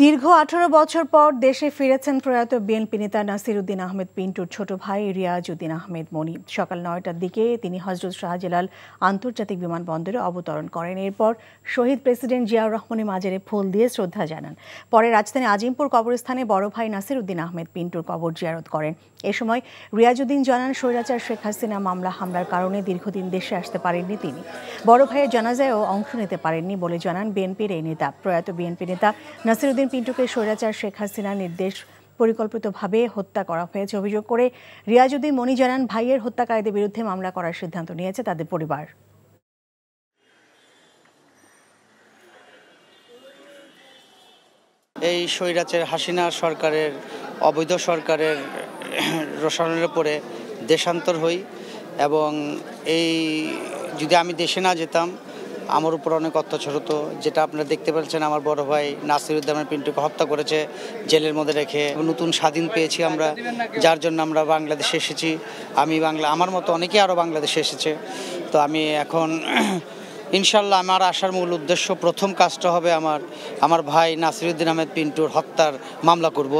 দীর্ঘ 18 বছর পর দেশে ফিরেছেন প্রয়াত বিএনপি নেতা নাসিরউদ্দিন আহমেদ পিন্টুর ছোট ভাই রিয়াজউদ্দিন আহমেদ মনি। সকাল 9টার দিকে তিনি হযরত শাহজালাল আন্তর্জাতিক বিমানবন্দরে অবতরণ করেন। এরপর শহীদ প্রেসিডেন্ট জিয়াউর রহমানের মাজারে ফুল দিয়ে শ্রদ্ধা জানান। পরে রাজধানী আজিমপুর কবরস্থানে বড় ভাই নাসিরউদ্দিন আহমেদ পিন্টুর কবর জিয়ারত করেন। এ সময় রিয়াজউদ্দিন জানান, স্বৈরাচার শেখ হাসিনা হামলার কারণে দীর্ঘদিন দেশে আসতে পারেননি তিনি। বড় ভাইয়ের জানাজায়ও অংশ নিতে পারেননি বলে জানান বিএনপির এই নেতা। প্রয়াত বিএনপি নেতা নাসিরউদ্দিন পিন্টুকে স্বৈরাচার শেখ হাসিনার নির্দেশ পরিকল্পিতভাবে হত্যা করা হয়েছে অভিযোগ করে রিয়াজউদ্দিন মনি জানান, ভাইয়ের হত্যাকারীদের বিরুদ্ধে মামলা করার সিদ্ধান্ত নিয়েছে তাদের পরিবার। এই স্বৈরাচার হাসিনা সরকারের অবৈধ সরকারের রসায়নের উপরে দেশান্তর হই এবং এই যদি আমি দেশে না যেতাম আমার উপর অনেক অত্যাচার হতো, যেটা আপনারা দেখতে পাচ্ছেন। আমার বড় ভাই নাসিরউদ্দিন পিন্টুকে হত্যা করেছে জেলের মধ্যে রেখে। নতুন স্বাধীন পেয়েছি আমরা, যার জন্য আমরা বাংলাদেশে এসেছি। আমার মতো অনেকেই আরও বাংলাদেশে এসেছে। তো আমি এখন ইনশাল্লাহ আমার আসার মূল উদ্দেশ্য, প্রথম কাজটা হবে আমার ভাই নাসিরউদ্দিন আহমেদ পিন্টুর হত্যার মামলা করব।